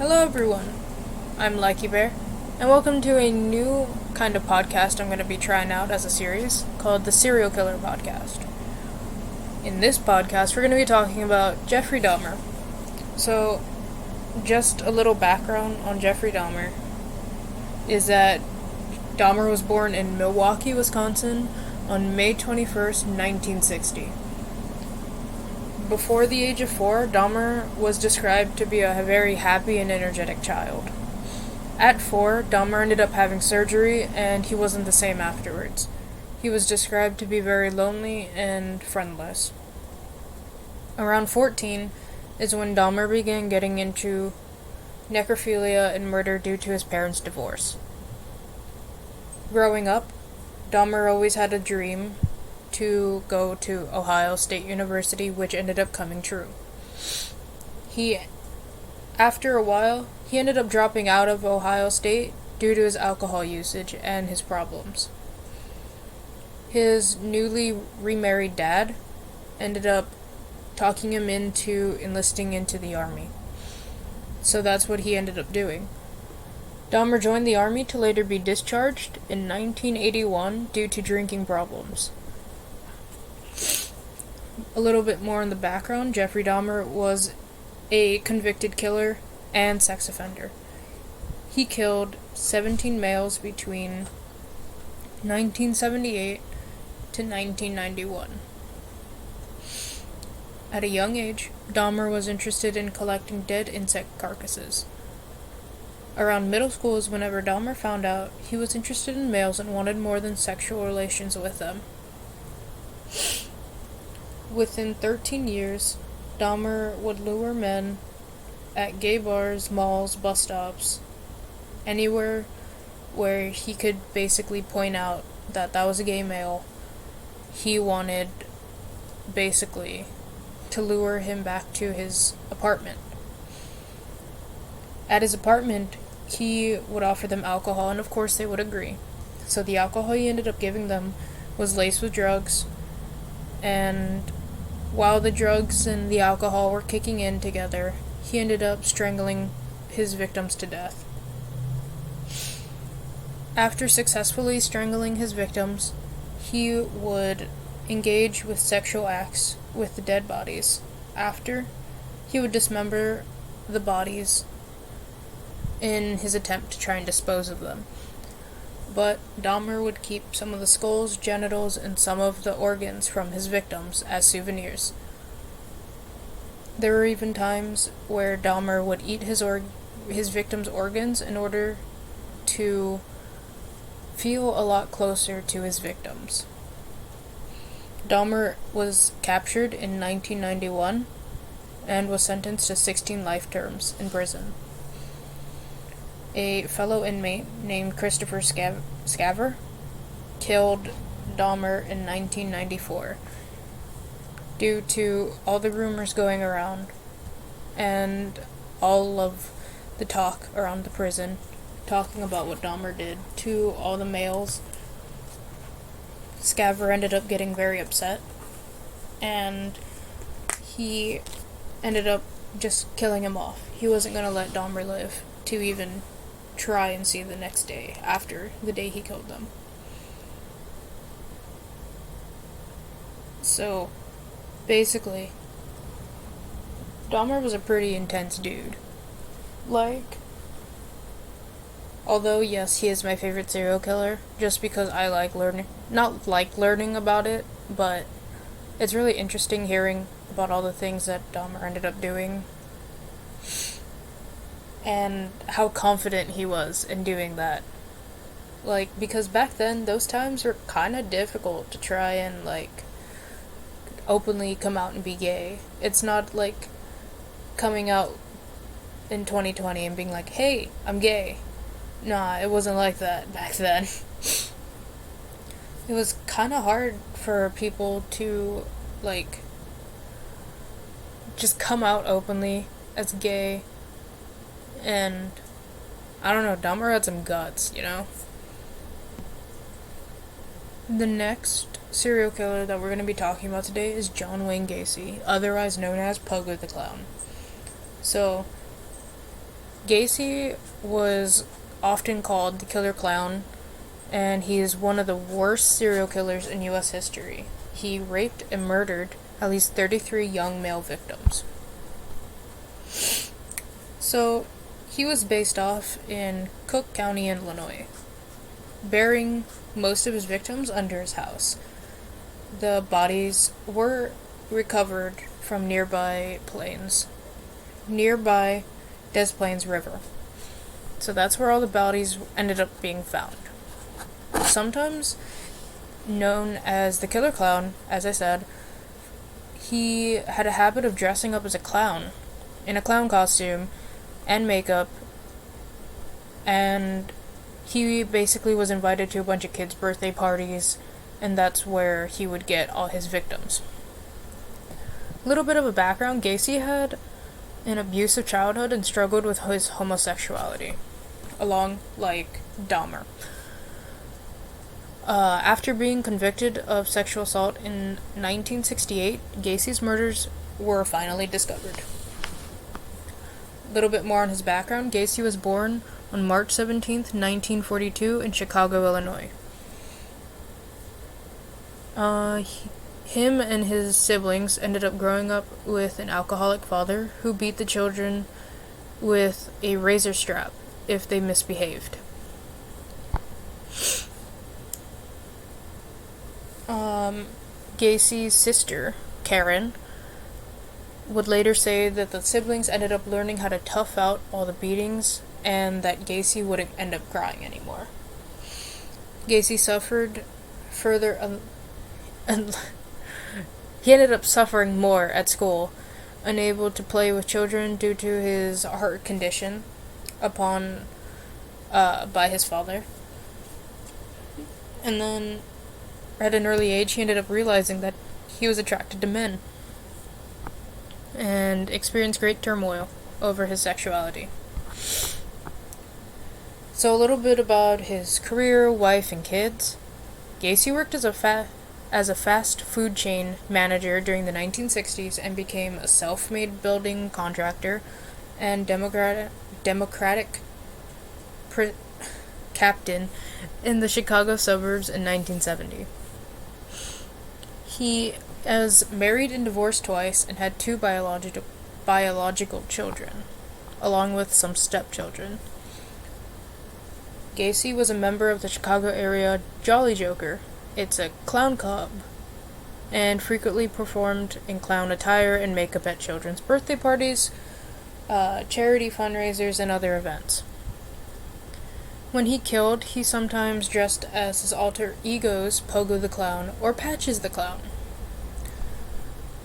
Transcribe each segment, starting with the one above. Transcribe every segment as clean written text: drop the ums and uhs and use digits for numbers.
Hello everyone, I'm Likey Bear, and welcome to a new kind of podcast I'm going to be trying out as a series called the Serial Killer Podcast. In this podcast, we're going to be talking about Jeffrey Dahmer. So, just a little background on Jeffrey Dahmer is that Dahmer was born in Milwaukee, Wisconsin on May 21st, 1960. Before the age of 4, Dahmer was described to be a very happy and energetic child. At 4, Dahmer ended up having surgery, and he wasn't the same afterwards. He was described to be very lonely and friendless. Around 14 is when Dahmer began getting into necrophilia and murder due to his parents' divorce. Growing up, Dahmer always had a dream to go to Ohio State University, which ended up coming true. After a while, he ended up dropping out of Ohio State due to his alcohol usage and his problems. His newly remarried dad ended up talking him into enlisting into the army. So that's what he ended up doing. Dahmer joined the army to later be discharged in 1981 due to drinking problems. A little bit more in the background, Jeffrey Dahmer was a convicted killer and sex offender. He killed 17 males between 1978 to 1991. At a young age, Dahmer was interested in collecting dead insect carcasses. Around middle school is whenever Dahmer found out he was interested in males and wanted more than sexual relations with them. Within 13 years, Dahmer would lure men at gay bars, malls, bus stops, anywhere where he could basically point out that was a gay male. He wanted, basically, to lure him back to his apartment. At his apartment, he would offer them alcohol, and of course they would agree. So the alcohol he ended up giving them was laced with drugs, and while the drugs and the alcohol were kicking in together, he ended up strangling his victims to death. After successfully strangling his victims, he would engage with sexual acts with the dead bodies. After, he would dismember the bodies in his attempt to try and dispose of them. But Dahmer would keep some of the skulls, genitals, and some of the organs from his victims as souvenirs. There were even times where Dahmer would eat his victims' organs in order to feel a lot closer to his victims. Dahmer was captured in 1991 and was sentenced to 16 life terms in prison. A fellow inmate named Christopher Scaver killed Dahmer in 1994 due to all the rumors going around and all of the talk around the prison talking about what Dahmer did to all the males. Scaver ended up getting very upset, and he ended up just killing him off. He wasn't going to let Dahmer live to even try and see the next day after the day he killed them. So, basically, Dahmer was a pretty intense dude. Although, yes, he is my favorite serial killer, just because I not learning about it, but it's really interesting hearing about all the things that Dahmer ended up doing and how confident he was in doing that. Because back then, those times were kind of difficult to try and, openly come out and be gay. It's not like coming out in 2020 and being like, hey, I'm gay. Nah, it wasn't like that back then. It was kind of hard for people to, just come out openly as gay. And, I don't know, Dahmer had some guts, you know? The next serial killer that we're going to be talking about today is John Wayne Gacy, otherwise known as Pogo the Clown. So, Gacy was often called the killer clown, and he is one of the worst serial killers in U.S. history. He raped and murdered at least 33 young male victims. So, he was based off in Cook County, Illinois, burying most of his victims under his house. The bodies were recovered from nearby Des Plaines River. So that's where all the bodies ended up being found. Sometimes known as the killer clown, as I said, he had a habit of dressing up as a clown, in a clown costume and makeup, and he basically was invited to a bunch of kids' birthday parties, and that's where he would get all his victims. A little bit of a background, Gacy had an abusive childhood and struggled with his homosexuality, along like Dahmer. After being convicted of sexual assault in 1968, Gacy's murders were finally discovered. A little bit more on his background. Gacy was born on March 17th, 1942 in Chicago, Illinois. Him and his siblings ended up growing up with an alcoholic father who beat the children with a razor strap if they misbehaved. Gacy's sister, Karen, would later say that the siblings ended up learning how to tough out all the beatings and that Gacy wouldn't end up crying anymore. Gacy suffered further and he ended up suffering more at school, unable to play with children due to his heart condition by his father. And then at an early age, he ended up realizing that he was attracted to men and experienced great turmoil over his sexuality. So a little bit about his career, wife, and kids. Gacy worked as a fast food chain manager during the 1960s and became a self-made building contractor and Democratic captain in the Chicago suburbs in 1970. He is married and divorced twice and had 2 biological children, along with some stepchildren. Gacy was a member of the Chicago area Jolly Joker. It's a clown club, and frequently performed in clown attire and makeup at children's birthday parties, charity fundraisers, and other events. When he killed, he sometimes dressed as his alter egos, Pogo the Clown or Patches the Clown.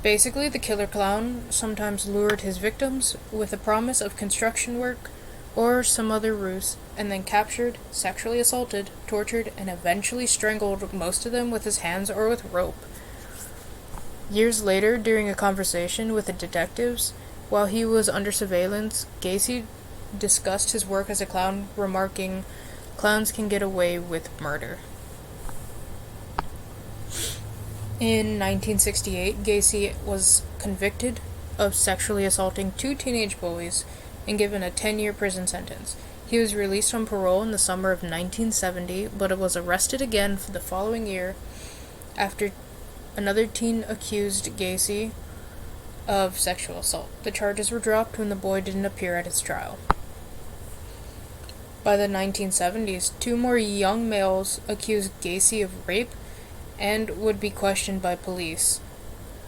Basically, the killer clown sometimes lured his victims with a promise of construction work or some other ruse, and then captured, sexually assaulted, tortured, and eventually strangled most of them with his hands or with rope. Years later, during a conversation with the detectives, while he was under surveillance, Gacy discussed his work as a clown, remarking, "Clowns can get away with murder." In 1968, Gacy was convicted of sexually assaulting 2 teenage boys and given a 10-year prison sentence. He was released on parole in the summer of 1970, but was arrested again for the following year after another teen accused Gacy of sexual assault. The charges were dropped when the boy didn't appear at his trial. By the 1970s, 2 more young males accused Gacy of rape and would be questioned by police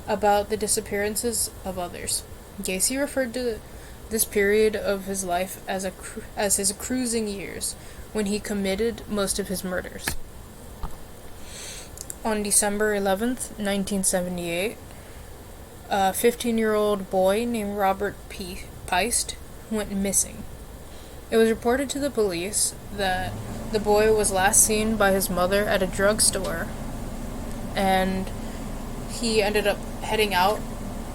about the disappearances of others. Gacy referred to this period of his life as his cruising years, when he committed most of his murders. On December 11th, 1978, a 15-year-old boy named Robert Peist went missing. It was reported to the police that the boy was last seen by his mother at a drugstore, and he ended up heading out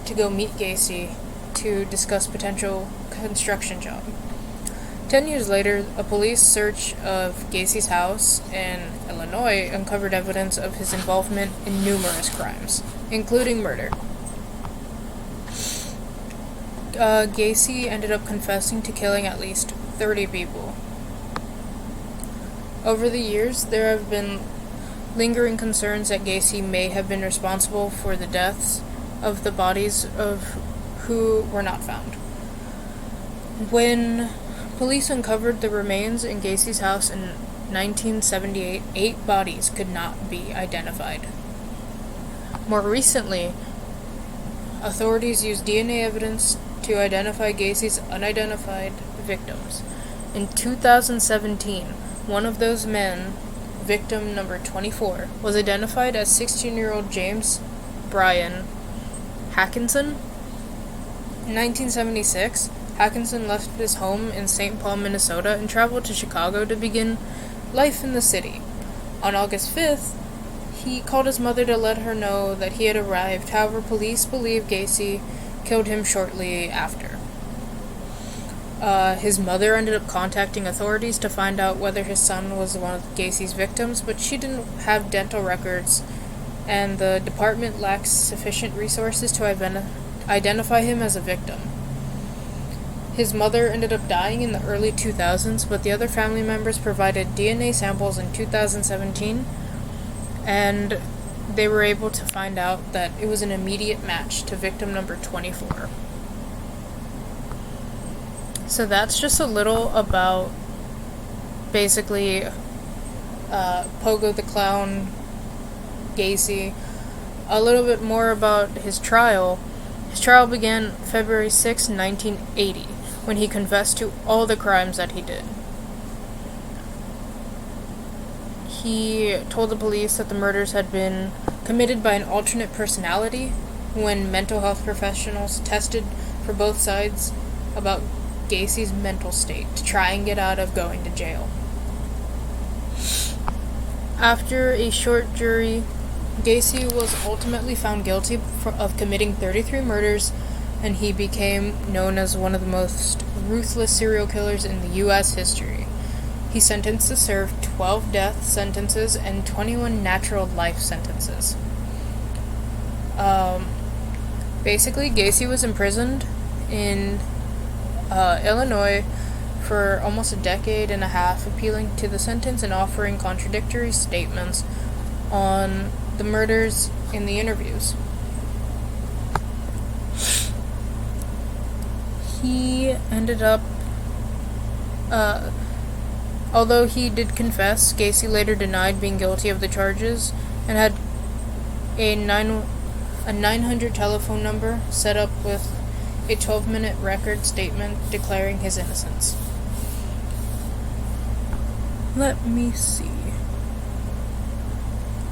to go meet Gacy to discuss potential construction job. 10 years later, a police search of Gacy's house in Illinois uncovered evidence of his involvement in numerous crimes, including murder. Gacy ended up confessing to killing at least 30 people. Over the years, there have been lingering concerns that Gacy may have been responsible for the deaths of the bodies of who were not found. When police uncovered the remains in Gacy's house in 1978, 8 bodies could not be identified. More recently, authorities used DNA evidence to identify Gacy's unidentified victims. In 2017, one of those men, victim number 24, was identified as 16-year-old James Brian Hackinson. In 1976, Hackinson left his home in St. Paul, Minnesota, and traveled to Chicago to begin life in the city. On August 5th, he called his mother to let her know that he had arrived. However, police believe Gacy killed him shortly after. His mother ended up contacting authorities to find out whether his son was one of Gacy's victims, but she didn't have dental records, and the department lacks sufficient resources to identify him as a victim. His mother ended up dying in the early 2000s, but the other family members provided DNA samples in 2017, and they were able to find out that it was an immediate match to victim number 24. So that's just a little about basically Pogo the Clown, Gacy. A little bit more about his trial. His trial began February 6, 1980, when he confessed to all the crimes that he did. He told the police that the murders had been committed by an alternate personality when mental health professionals tested for both sides about Gacy's mental state to try and get out of going to jail. After a short jury, Gacy was ultimately found guilty of committing 33 murders, and he became known as one of the most ruthless serial killers in the U.S. history. He sentenced to serve 12 death sentences and 21 natural life sentences. Basically, Gacy was imprisoned in Illinois for almost a decade and a half, appealing to the sentence and offering contradictory statements on the murders in the interviews. He ended up, although he did confess, Gacy later denied being guilty of the charges and had a 900 telephone number set up with a 12-minute record statement declaring his innocence. Let me see.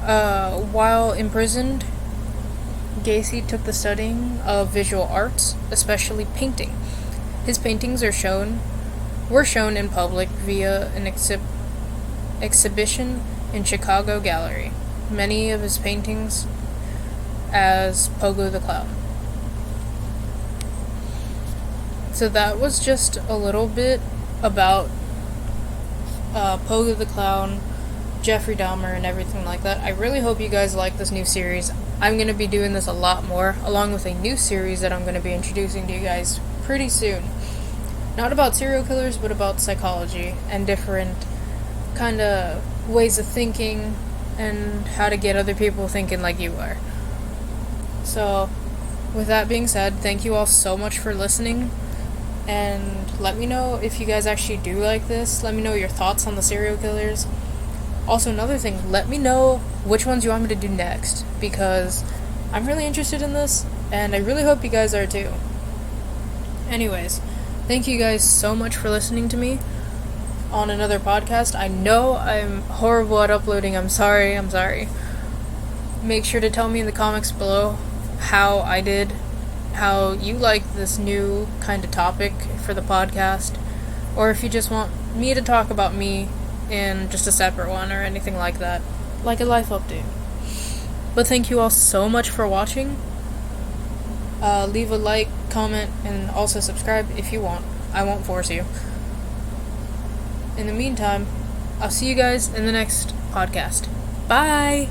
While imprisoned, Gacy took the studying of visual arts, especially painting. His paintings were shown in public via an exhibition in Chicago Gallery. Many of his paintings as Pogo the Clown. So that was just a little bit about Pogo the Clown, Jeffrey Dahmer, and everything like that. I really hope you guys like this new series. I'm going to be doing this a lot more, along with a new series that I'm going to be introducing to you guys pretty soon. Not about serial killers, but about psychology and different kind of ways of thinking and how to get other people thinking like you are. So, with that being said, thank you all so much for listening. And let me know if you guys actually do like this. Let me know your thoughts on the serial killers. Also, another thing, let me know which ones you want me to do next, because I'm really interested in this, and I really hope you guys are too. Anyways, thank you guys so much for listening to me on another podcast. I know I'm horrible at uploading. I'm sorry. Make sure to tell me in the comments below how I did, how you like this new kind of topic for the podcast, or if you just want me to talk about me in just a separate one or anything like that, like a life update. But thank you all so much for watching. Leave a like, comment, and also subscribe if you want. I won't force you. In the meantime, I'll see you guys in the next podcast. Bye!